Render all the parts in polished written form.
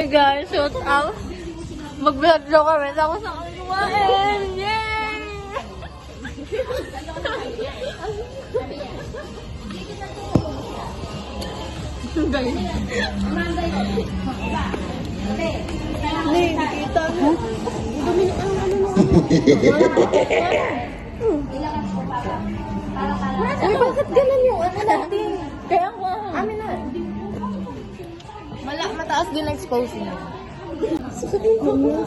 Hey guys, shout out. Mag-vlog daw kami. Tapos na kami kumain. Yay! Guys. Hindi, nakita mo. Dumi na ang ano mo. Ay, bakit ganun yung ano natin? Kaya ako. Amin na. Mataas din ang expose niya. Sakit mo mo.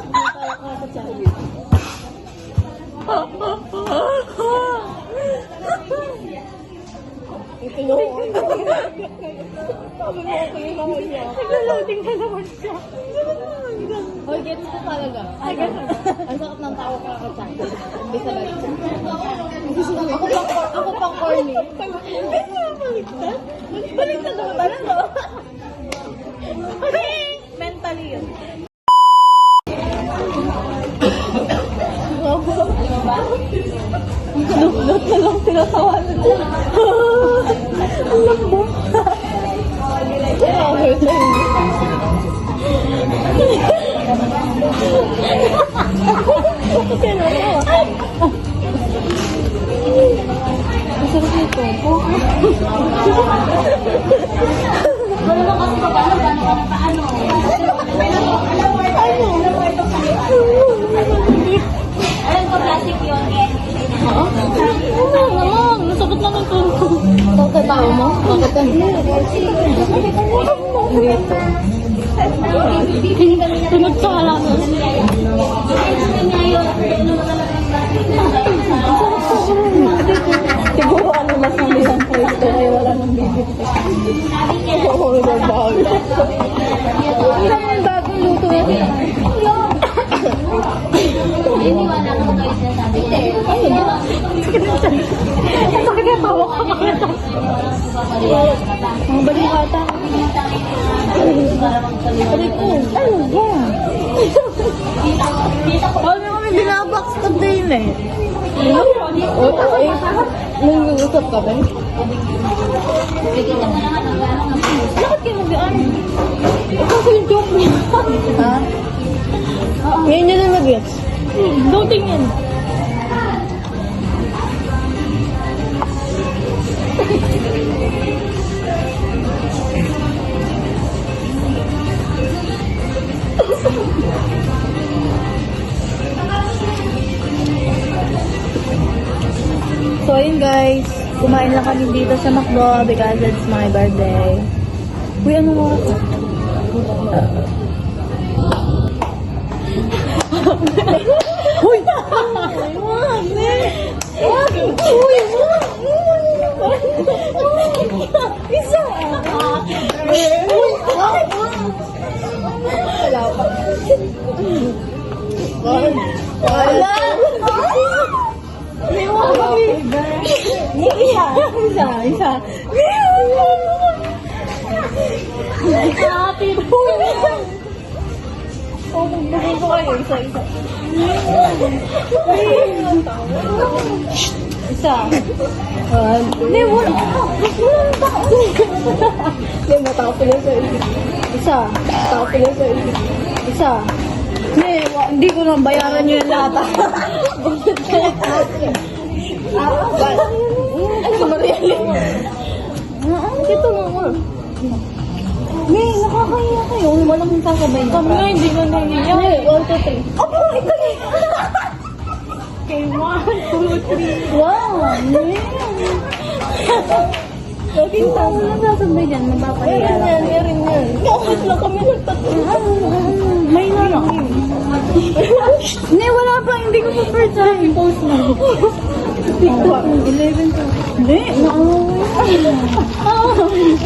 Nagla-loading na naman siya. Hoy, gets ko talaga. Ang sakit ng tao kakatsa. Hindi sa lahat. Ako pang corny. Baliktad? Baliktad ako talaga. Mentally yun. Kadulot na lang tinatawanan ko. Ang lambot. Hurt na yun. Kaya ang sarap nito. Ano kasi paano alam ko plastic yun eh. Oo? Ano naman? Nasabot na ng tulo. Bakit tao mo? Bakit ka? Hindi. Tunod sa halaman. Siguro ano mas ng isang pwesto ay wala nang bibig. Oo, nagbago. Ang bagong luto yan. Iniwala ko kayo sinasabi ko. Bakit na tawa ka? Mga balikata. Aray ko. Ano ba? Paano kami binabackstab din eh? Oo, eh. Nang-uusap ka ba? Bakit kayo mag-ano? Kasi yung joke niya. Ha? Ngayon nyo na mag-gets. Doting yan. So ayun guys, kumain lang kami dito sa McDo because it's my birthday. Uy, ano nga ako? Uy! Uy! Isa! Wala pa. Wala! Isa. Happy birthday! Oh, magbigay ko kayo. Isa. Isa. Hindi, wala. Hindi, matapos lang sa isa. Matapos lang sa isa. Hindi ko nang bayaran nyo yung lahat. Ano ba Mariali? Ito nga. May, nakakahiya kayo. Walang sasabay na. Kami nga, hindi na nahiya. 1, 2, 3. Opo, ito na. Okay, 1, 2, 3. Wow, may. Okay, walang sasabay dyan. Mapapahiya lang. Meron yan. Bakit lang kami nagtatulog? May nga lang. Hindi, wala pa. Hindi ko pa first time. Post na. 11 to. Hindi, naawawin.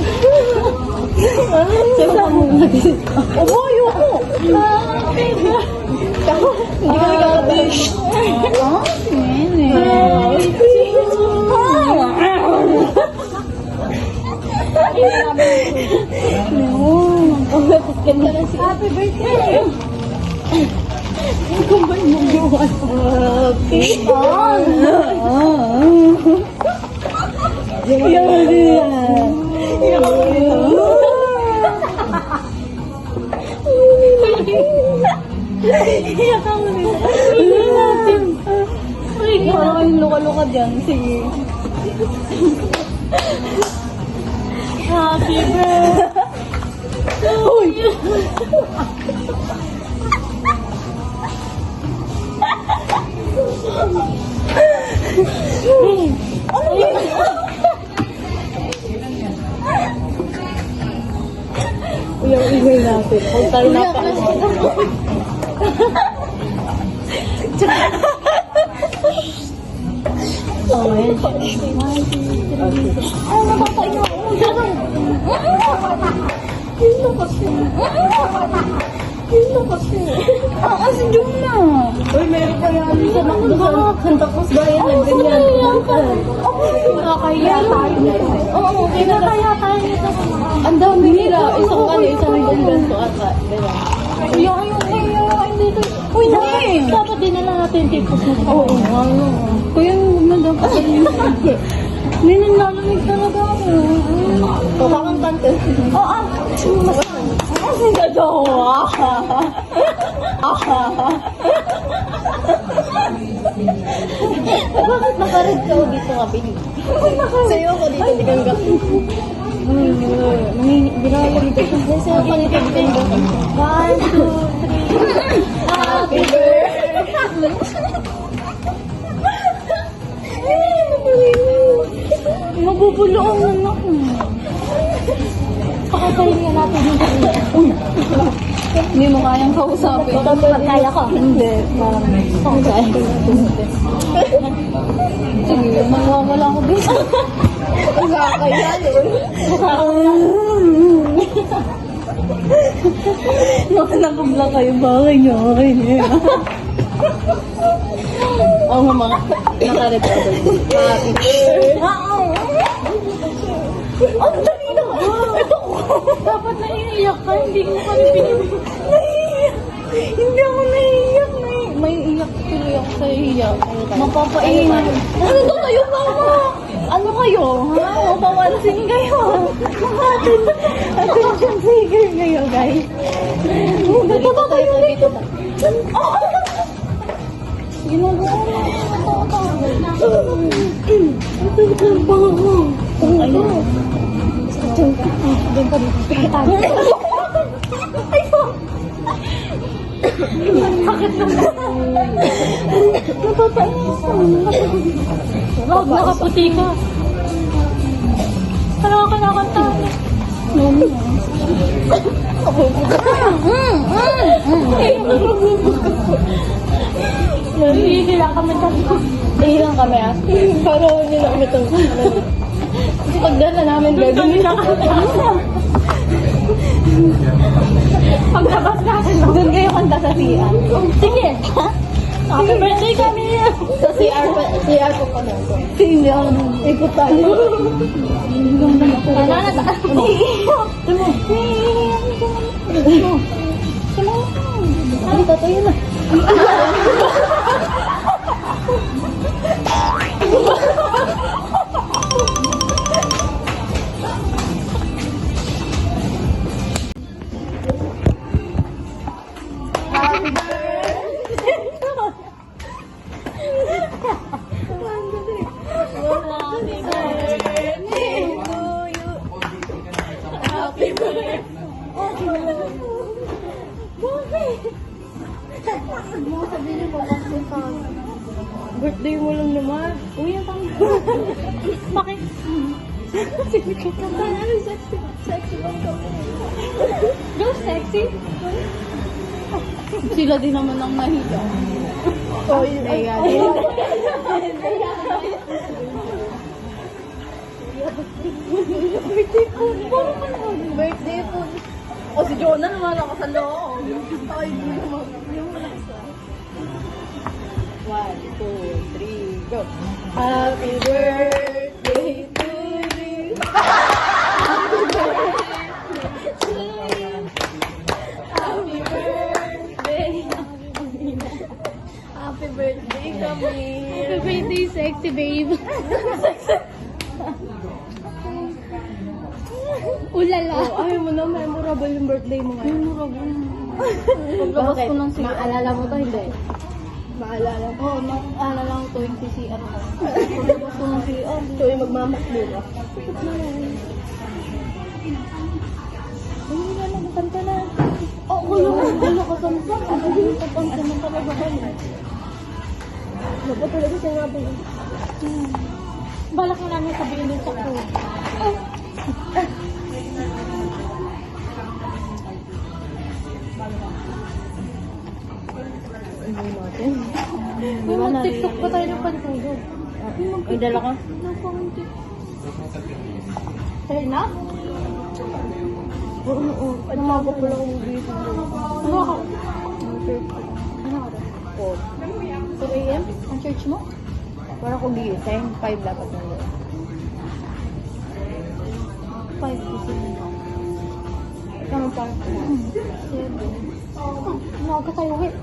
Sasa mo natin. Obo, ayoko. Hindi kami kakatish. Nene. Happy birthday. Kumbay mo buwan. Happy birthday. Iyak ako nila. Hindi natin. Ay, parang kayong luka-luka dyan. Sige. Happy birthday. Uy! Uyaw-ingay natin. Huwag tayo napaano. Oh, ayan. Ay, nakakaiyak ako. Yun na kasi. Yun na kasi. Si Juna. Uy, meron pa yan. Sa nakakanta tapos bayan ng ganyan. Nakakaya tayo. Oo, kinakaya tayo nito. Ang dami nila. Isang ganito ata. Diba? Hindi. Uy, dapat din na natin tipos na. Oo, ano. Kuya, huwag na dapat. Hindi nalalamig talaga ako. Bakang kante. Oo, kasi ka jowa. Bakit nakarid ka dito nga, Pili? Sa'yo ako dito, di kang gato. Binalamig ka. Sa'yo ako dito, di kang gato. 1, 2, 3. Happy birthday! Mabubuloan na ako. Pakatayin natin yung kanya. Hindi mo kayang kausapin. Kaya ka? Hindi. Parang kaya ka. Sige, magwawala ko dito. Kaya yun. Nakabla kayo ba? Okay niya. Oo nga mga nakarecord. Happy birthday. Ang dali na. Dapat naiiyak ka. Hindi mo kami pinipili. Naiiyak. Hindi ako naiiyak. May iyak tuloy ako sa iyak. Mapapaiyak. Ano to kayo, mama? Ano kayo? Ha? Mapapansin kayo. Attention seeker kayo, guys. Dito tayo dito. Ginagawa mo. Ayun. Doon ka dito. Ayun. Bakit naman? Napapainis ka. Huwag nakaputi ka. Kanakanta. Hihila kami dito. Hihilang kami ah. Para hindi na kami ito. Kasi pagdala namin gagawin na kami. Paglabas natin, doon kayo kanta sa CR. Sige. Happy birthday kami. Sa CR ko pa lang. Hindi ako ikot tayo. Ano na? Dito tayo na. Happy birthday mo lang naman. Uy, ang tama. Bakit? Sige ka ka. Ano sexy? Sexy lang ka. Go sexy? Sila din naman ang mahiga. Oh, yun. Ayan. Birthday food. Birthday food. O si Jonah naman ako sa loob. Ay, yung malaksa. 1, 2, 3, go! Happy birthday to you! Happy birthday to you! Happy birthday! Happy birthday, Camille! Happy birthday, sexy babe! Ulala! Oh, ayaw mo na, memorable yung birthday mo ngayon. Memorable. Paglabas ko ng CR. Maalala mo to, hindi? Maalala ko. Oo, maalala ko tuwing CCR ko. Paglabas ko ng CR. So, yung magmamakbo ka. Hindi na nagkanta na. Oh, gulo ka samsam. Ano yung kapanta ng talaga kami? Dapat talaga siya nga po. Balak na namin sabihin din sa crew. Hindi natin. May mag-tiktok pa tayo ng pantulog. May dala ka? Sa'yo na? Oo. Namaga pala akong busy. Ano ako? Ano ako? 4 a.m.? Ang church mo? Para ko gising. 5 dapat na yun. 5 to 7. Ikaw mo parang 7. Umaga tayo, wait.